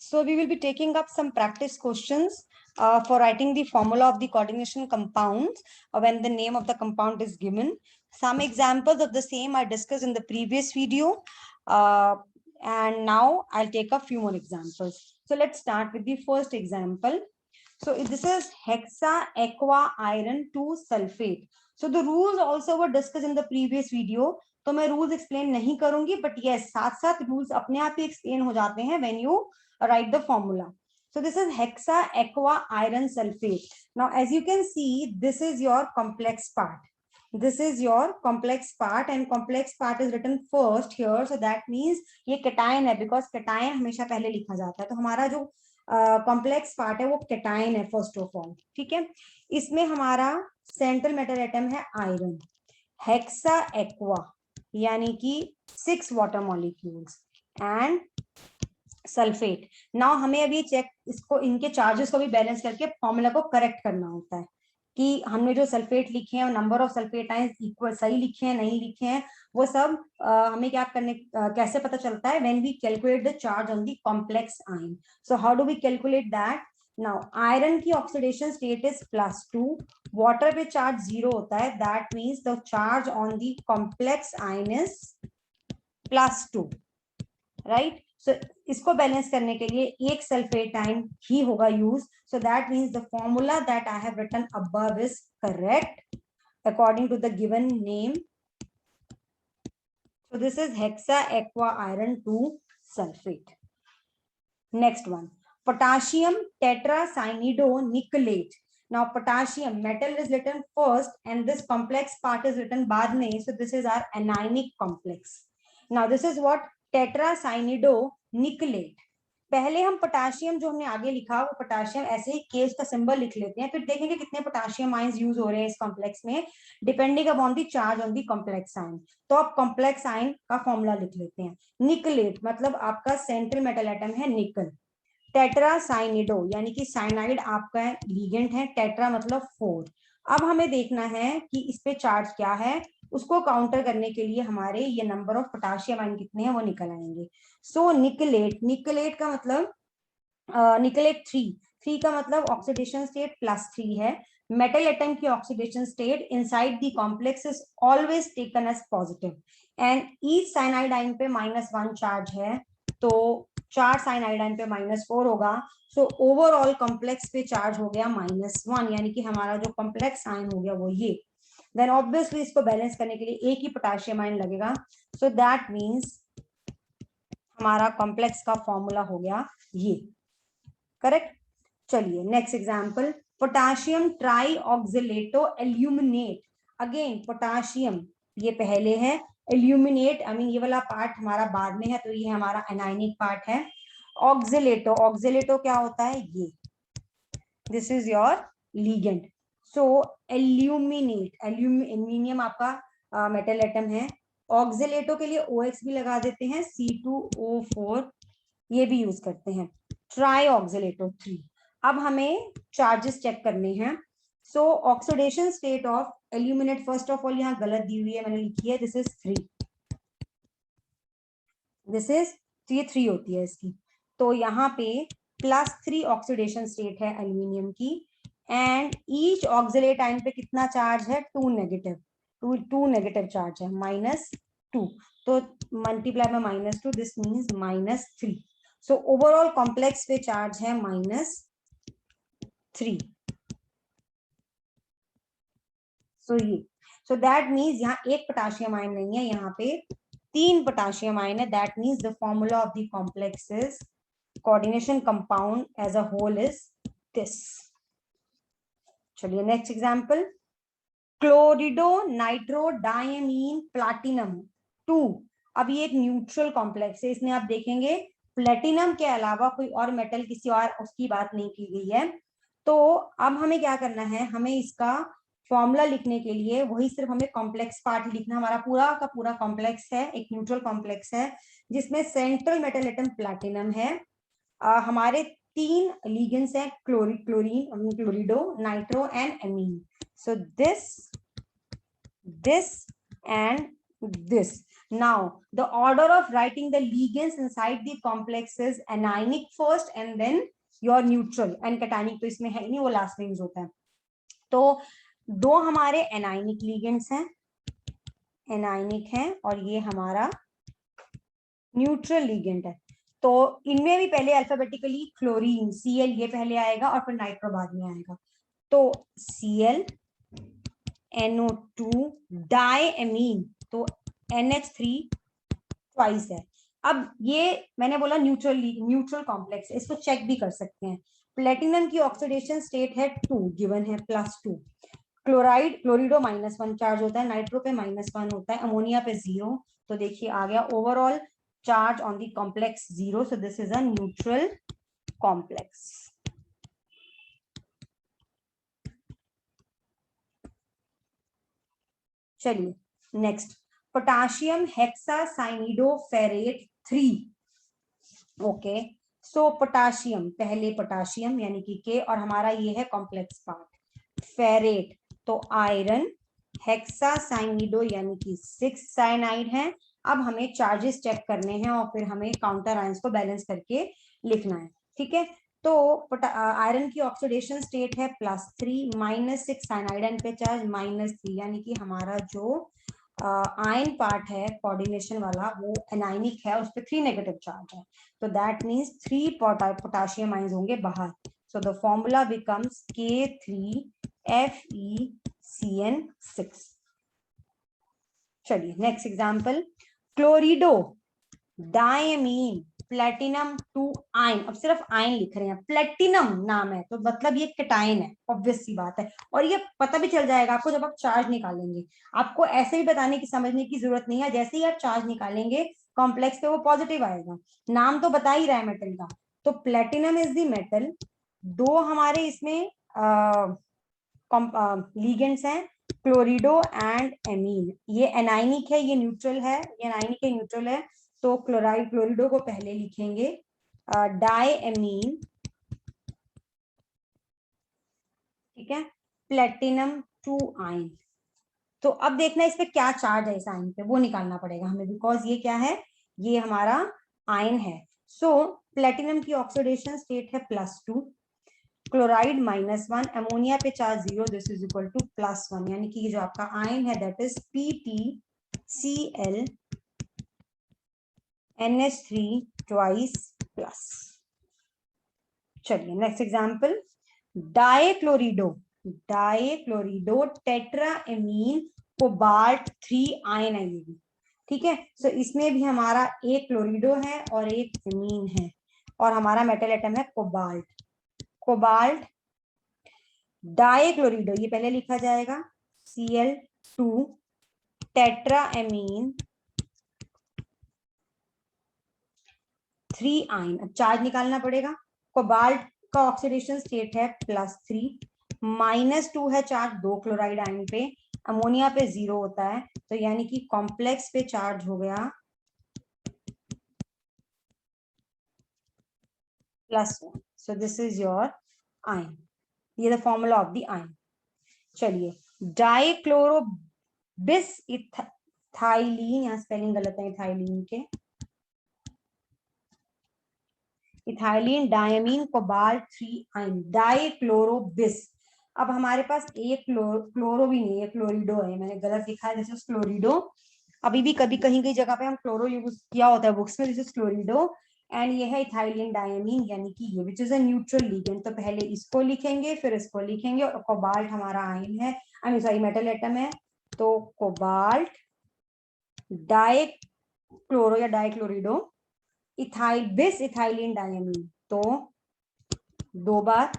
So we will be taking up some practice questions for writing the formula of the coordination compounds when the name of the compound is given. Some examples of the same I discussed in the previous video. And now I'll take a few more examples. So let's start with the first example. So this is hexa aqua iron 2 sulfate. So the rules also were discussed in the previous video. तो मैं rules explain नहीं करूंगी, but yes साथ साथ rules अपने आप ही explain हो जाते हैं when you write the formula. So this is hexa aqua iron sulfate. Now as you can see, this is your complex part. This is your complex part and complex part is written first here. So that means ये cation है, because cation हमेशा पहले लिखा जाता है. तो हमारा जो कॉम्प्लेक्स पार्ट है वो केटाइन है फर्स्ट ऑफ ऑल. ठीक है, इसमें हमारा सेंट्रल मेटल एटम है आयरन. हेक्सा एक्वा यानी कि 6 water molecules and sulphate. Now हमें अभी चेक इसको इनके चार्जेस को भी बैलेंस करके फॉर्मूला को करेक्ट करना होता है कि हमने जो सल्फेट लिखे हैं और number of sulphate ions equal सही लिखे हैं नहीं लिखे हैं, वो सब हमें क्या करने कैसे पता चलता है when we calculate the charge on the complex ion. So how do we calculate that? Now iron की ऑक्सीडेशन स्टेट इज +2, वाटर पे चार्ज 0 होता है, that means the charge on the complex ion is +2, right. So इसको balance करने के लिए एक sulphate ion ही होगा use. So that means the formula that I have written above is correct according to the given name. So this is hexa aqua iron 2 sulfate. Next one, potassium tetracyanidoniculate. Now potassium metal is written first and this complex part is written बाद में. So this is our anionic complex. Now this is what tetracyanidoniculate. पहले हम potassium जो हमने आगे लिखा वो potassium ऐसे ही केस का सिंबल लिख लेते हैं, फिर देखेंगे कितने पोटाशियम आयंस यूज हो रहे हैं इस कॉम्प्लेक्स में depending upon the charge on the complex ion. तो आप कॉम्प्लेक्स आयन का फॉर्मूला लिख लेते हैं. निकलेट मतलब आपका सेंट्रल मेटल एटम है निकल. टेट्रासाइनिडो यानी कि साइनाइड आपका लीगेंड है, टेट्रा मतलब 4. अब हमें देखना है कि इस पे चार्ज क्या है, उसको काउंटर करने के लिए हमारे ये नंबर ऑफ पोटाशियम आयन कितने हैं वो निकल आएंगे. सो निकलेट, निकलेट का मतलब निकलेट 3 का मतलब ऑक्सीडेशन स्टेट +3 है. मेटल एटम की oxidation state inside the complex is always taken as positive and each cyanide ion पे -1 चार्ज है, तो 4 साइनाइड आयन पे -4 होगा. सो ओवरऑल कॉम्प्लेक्स पे चार्ज हो गया -1, यानी कि हमारा जो कॉम्प्लेक्स आयन हो गया वो ये. देन ऑब्वियसली इसको बैलेंस करने के लिए एक ही पोटाशियम आयन लगेगा. सो दैट मीन्स हमारा कॉम्प्लेक्स का फॉर्मूला हो गया ये. करेक्ट. चलिए next example, potassium trioxalato aluminate. Again potassium ये पहले है, एल्यूमिनेट आई मीन ये वाला पार्ट हमारा बाद में है, तो ये हमारा एनायनिक पार्ट है. ऑक्सिलेटो, ऑक्सिलेटो क्या होता है ये, this is your ligand. So aluminate, aluminium आपका मेटल एटम है. ऑक्सिलेटो के लिए OX भी लगा देते हैं, C2O4 ये भी यूज करते हैं. ट्राईऑक्सिलेटो 3. अब हमें चार्जेस चेक करने हैं. सो oxidation state of aluminate first of all यहाँ गलत दी हुई है, मैंने लिखी है दिस इज 3. दिस इज तो ये 3 होती है इसकी, तो यहाँ पे +3 ऑक्सीडेशन स्टेट है एल्यूमिनियम की. एंड ईच ऑक्सिलेट आयन पे कितना चार्ज है, 2 नेगेटिव, 2 नेगेटिव चार्ज है, -2. तो मल्टीप्लाई में -2, this means -3. So overall complex पे चार्ज है -3. सो ये, सो दैट मीन्स यहाँ एक पोटाशियम आयन नहीं है, यहाँ पे 3 पोटाशियम आयन है. That means the formula of the complex is coordination compound as a whole is this. चलिए next example, chlorido nitro diamine platinum 2. अब ये एक न्यूट्रल कॉम्प्लेक्स है, इसमें आप देखेंगे प्लेटिनम के अलावा कोई और मेटल किसी और उसकी बात नहीं की गई है. तो अब हमें क्या करना है, हमें इसका फॉर्मूला लिखने के लिए वही सिर्फ हमें कॉम्प्लेक्स पार्ट लिखना. हमारा पूरा का पूरा कॉम्प्लेक्स है, एक न्यूट्रल कॉम्प्लेक्स है जिसमें सेंट्रल मेटल एटम प्लैटिनम है. हमारे 3 लीगेंड्स हैं, chlorine, chlorido, nitro and amine. So this and this. Now, the order of writing the ligands inside the complex is anionic first and then your neutral, and cationic तो इसमें है नहीं, वो last में use होता है. तो दो हमारे एनाइनिक लिगेंड्स हैं, एनाइनिक हैं, और ये हमारा न्यूट्रल लिगेंड है. तो इनमें भी पहले अल्फाबेटिकली क्लोरीन Cl ये पहले आएगा और फिर नाइट्रो बाद में आएगा. तो Cl NO2 डायमीन, तो NH3 ट्वाइस है. अब ये मैंने बोला न्यूट्रल कॉम्प्लेक्स, इसको चेक भी कर सकते हैं. प्लेटिनम की ऑक्सीडेशन स्टेट है 2 गिवन है +2. क्लोराइड क्लोरिडो -1 चार्ज होता है, नाइट्रो पे -1 होता है, अमोनिया पे 0. तो देखिए आ गया overall charge on the complex 0. So this is a neutral complex. चलिए नेक्स्ट, पोटाशियम हेक्सासाइनिडोफेरेट 3. ओके, सो पोटाशियम, पहले पोटाशियम यानी कि के, और हमारा ये है कॉम्प्लेक्स पार्ट फेरेट, तो आयरन, हेक्सासाइनिडो यानी कि 6 साइनाइड है. अब हमें चार्जेस चेक करने हैं और फिर हमें काउंटर आयंस को बैलेंस करके लिखना है. ठीक है, तो आयरन की ऑक्सीडेशन स्टेट है +3, -6 साइनाइड पे चार्ज -3, यानी कि हमारा जो आयन पार्ट है कोऑर्डिनेशन वाला वो एनाइनिक है, उस पर 3 नेगेटिव चार्ज है. तो दैट मीन्स 3 पोटाशियम आयंस होंगे बाहर. So the formula becomes K3FeCN6. चलिए next example, chlorido diammine platinum 2 ion. अब सिर्फ आयन लिख रहे हैं, प्लेटिनम नाम है तो मतलब ये कैटायन है, ऑब्वियस सी बात है. और ये पता भी चल जाएगा आपको जब आप चार्ज निकालेंगे. आपको ऐसे भी बताने की समझने की जरूरत नहीं है, जैसे ही आप चार्ज निकालेंगे कॉम्प्लेक्स पे वो पॉजिटिव आएगा. नाम तो बता ही रहा है मेटल का. तो प्लेटिनम इज द मेटल. दो हमारे इसमें लिगेंड्स हैं, क्लोरिडो एंड एमीन. ये एनाइनिक है, ये न्यूट्रल है, ये एनाइनिक है न्यूट्रल है. तो क्लोराइड क्लोरिडो को पहले लिखेंगे डायमीन, ठीक है, प्लेटिनम 2 आयन. तो अब देखना इस पे क्या चार्ज है, इस आयन पे वो निकालना पड़ेगा हमें, बिकॉज ये क्या है, ये हमारा आयन है. सो प्लेटिनम की ऑक्सीडेशन स्टेट है +2, क्लोराइड -1, अमोनिया पे charge 0, this is equal to +1, यानी कि ये जो आपका आयन है that is PtCl NH3 twice plus. चलिए next example, dichlorido tetraammine cobalt 3 ion है ये भी. ठीक है, सो इसमें भी हमारा एक क्लोरिडो है और एक एमीन है, और हमारा मेटल एटम है कोबाल्ट डाइक्लोरिडो, ये पहले लिखा जाएगा Cl2 टेट्राएमीन 3 आयन. अब चार्ज निकालना पड़ेगा. कोबाल्ट का ऑक्सीडेशन स्टेट है +3, -2 है चार्ज 2 क्लोराइड आयन पे, अमोनिया पे 0 होता है, तो यानी कि कॉम्प्लेक्स पे चार्ज हो गया +1. So this is your ion, ये the formula of the ion. चलिए डाइक्लोरोबिस इथाइलीन, यहाँ स्पेलिंग गलत है इथाइलीन के, ethylene diamine cobalt 3 ion dichlorobis. अब हमारे पास एक क्लोरो भी नहीं है, क्लोरिडो है, मैंने गलत लिखा है, दिस इज क्लोरिडो. अभी भी कभी कहीं कहीं जगह पे हम क्लोरो यूज किया होता है बुक्स में, दिस इज क्लोरिडो. एंड ये है इथाइलिन डायमीन, यानी कि ये which is a neutral ligand. तो पहले इसको लिखेंगे फिर इसको लिखेंगे, और कोबाल्ट हमारा आयन है, I mean sorry metal atom है. तो कोबाल्ट डाइक्लोरो या डाइक्लोरिडो इथाइलिन डायमीन, तो 2 बार.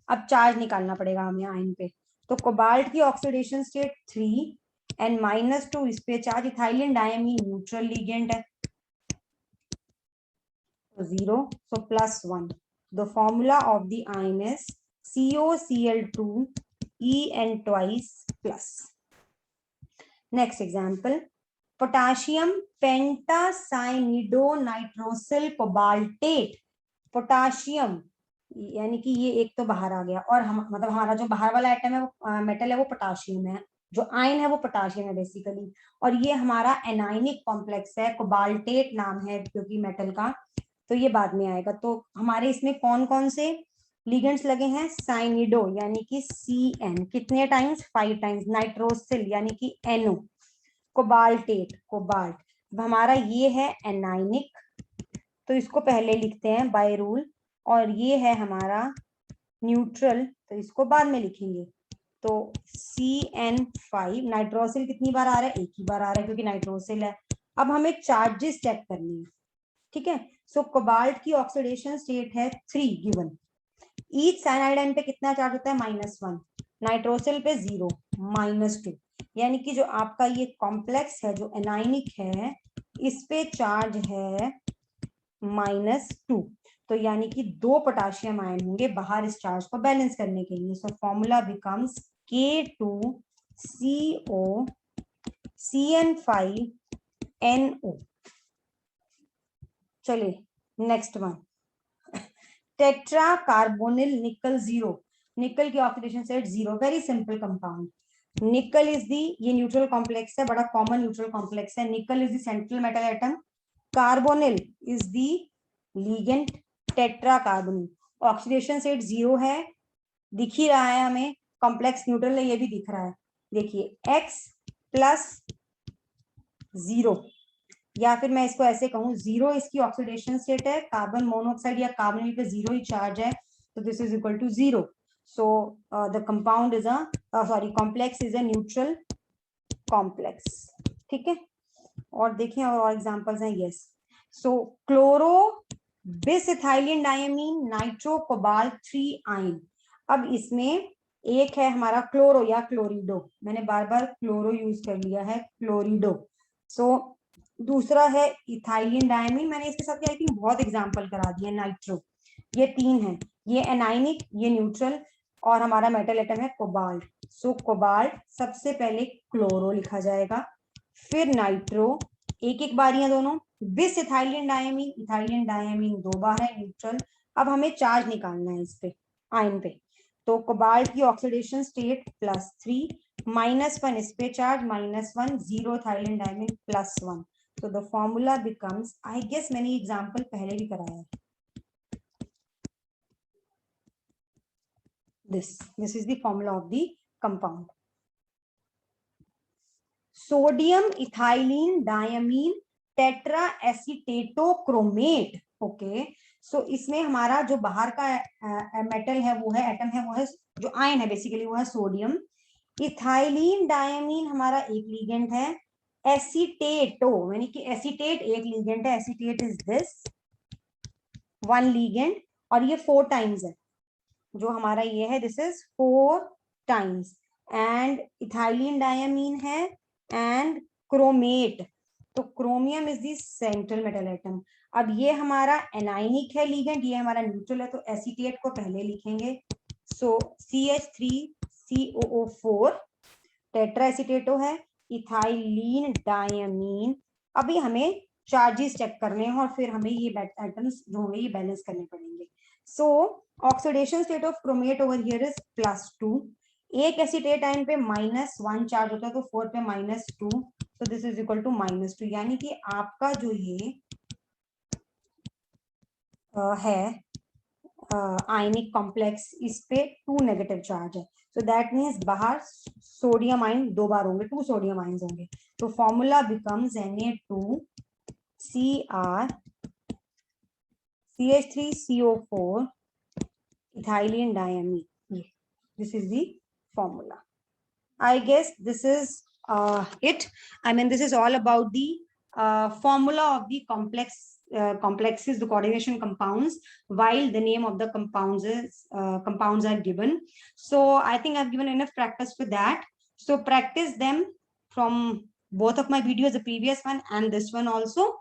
अब चार्ज निकालना पड़ेगा हमें आयन पे. तो कोबाल्ट की ऑक्सीडेशन स्टेट 3 एंड -2 इस पे charge, ethylene diamine neutral ligand है तो 0, so +1. The formula of the ion is COCl2 En twice plus. Next example, potassium pentacyanido nitrosyl cobaltate. Potassium यानी कि ये एक तो बाहर आ गया, और हम मतलब हमारा जो बाहर वाला एटम है वो मेटल है वो पोटाशियम है, जो आयन है वो पोटाशियम है बेसिकली, और ये हमारा एनाइनिक कॉम्प्लेक्स है, कोबाल्टेट नाम है क्योंकि मेटल का, तो ये बाद में आएगा। तो हमारे इसमें कौन कौन से लिगेंड्स लगे हैं, साइनिडो यानी कि Cn, कितने टाइम्स, 5 टाइम्स, नाइट्रोसिल यानी कि NO, कोबाल्टेट कोबाल्ट, हमारा ये है एनाइनिक, तो इसको पहले लिखते हैं बाय रूल, और ये है हमारा न्यूट्रल, तो इसको बाद में लिखेंगे। तो CN5, नाइट्रोसिल कितनी बार आ रहा है, एक ही बार आ रहा है क्योंकि नाइट्रोसिल है। अब हमें चार्जेस चेक करने हैं, ठीक है। सो कोबाल्ट की ऑक्सीडेशन स्टेट है 3 गिवन, ईच साइनाइड आयन पे कितना चार्ज होता है, -1, नाइट्रोसिल पे 0, -2, यानी कि जो आपका ये कॉम्प्लेक्स है जो एनाइनिक है, इस पे चार्ज है -2, तो यानी कि 2 पोटाशियम आयन होंगे बाहर इस चार्ज को बैलेंस करने के लिए। So formula becomes K2CO CN5NO। चलिए नेक्स्ट वन, टेट्रा कार्बोनिल निकल 0, निकल की oxidation state 0, very simple compound. निकल इज दी, ये न्यूट्रल कॉम्प्लेक्स है, बड़ा कॉमन न्यूट्रल कॉम्प्लेक्स है। निकल is the central metal atom, carbonyl is the ligand, tetra carbonyl oxidation state 0 है, दिख ही रहा है हमें, कॉम्प्लेक्स न्यूट्रल है, ये भी दिख रहा है, देखिए X+0, या फिर मैं इसको ऐसे कहूँ 0 इसकी ऑक्सीडेशन स्टेट है, कार्बन मोनोऑक्साइड या कार्बोनिल पे 0 ही चार्ज है, तो this is equal to 0। So the compound is a complex is a neutral complex, ठीक है। और देखें और एग्जांपल्स हैं, yes. So chloro bisethylene diamine nitro cobalt 3 ion, अब इसमें एक है हमारा क्लोरो या क्लोरिडो, मैंने बार बार क्लोरो यूज कर लिया है, क्लोरिडो। सो दूसरा है इथाइलिन डायमीन, मैंने इसके साथ आई थिंक बहुत एग्जांपल करा दिए, नाइट्रो, ये 3 है, ये एनाइनिक, ये न्यूट्रल, और हमारा मेटल एटम है कोबाल्ट। सो कोबाल्ट सबसे पहले क्लोरो लिखा जाएगा, फिर नाइट्रो, एक एक बारियां दोनों, बिस इथाइलिन डायमीन, इथाइलिन डायमीन 2 बार है न्यूट्रल। अब हमें चार्ज निकालना है इस पे, आयन पे, तो कोबाल्ट की ऑक्सीडेशन स्टेट +3, -1 इस पे charge, -1, 0 ethylene diamine +1, so the formula becomes, I guess मैंने एग्जांपल पहले भी कराया है, this is the formula of the compound, sodium ethylene diamine tetra acetatochromate. Okay, so इसमें हमारा जो बाहर का मेटल है वो है, एटम है वो है, जो आयन है बेसिकली वो है सोडियम। इथाइलिन डायमीन हमारा एक लिगेंड है, एसीटेटो यानी कि एसीटेट एक लिगेंड है, एसीटेट इज दिस 1 लिगेंड, और ये 4 टाइम्स है, जो हमारा ये है this is 4 times, and ethylene diamine है, एंड क्रोमेट, तो chromium is the central metal atom. अब ये हमारा एनाइनिक है लिगेंड, ये हमारा न्यूट्रल है, तो एसीटेट को पहले लिखेंगे, सो CH3COO4 टेट्रा एसीटेटो है, इथाइलिन डायमीन। अभी हमें चार्जेस चेक करने हैं और फिर हमें ये एटम्स जो होंगे ये बैलेंस करने पड़ेंगे। सो oxidation state of chromate over here is +2, एक एसीटेट आयन पे -1 चार्ज होता है, तो 4 पे -2, so this is equal to -2, यानी कि आपका जो ये है आयनिक कॉम्प्लेक्स, इस पे 2 नेगेटिव चार्ज है, so that means बाहर सोडियम आयन 2 बार होंगे, 2 सोडियम आयन्स होंगे, तो formula becomes Na2Cr CH3CO4 ethylene diamine, this is the formula. I guess this is it. I mean, this is all about the formula of the complexes, the coordination compounds, while the name of the compounds are given. So I think I've given enough practice for that. So practice them from both of my videos, the previous one and this one also.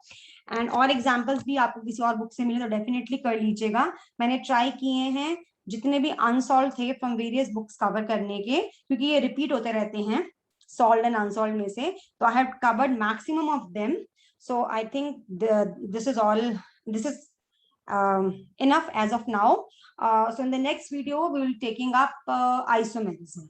And और examples भी आपको किसी और book से मिले तो definitely कर लीजिएगा, मैंने ट्राई किए हैं जितने भी अनसॉल्व थे फ्रॉम वेरियस बुक्स कवर करने के, क्योंकि ये रिपीट होते रहते हैं सॉल्व एंड अनसॉल्व में से, तो I have covered maximum of them, so I think this is all, this is enough as of now. So in the next video we will taking up isomerism.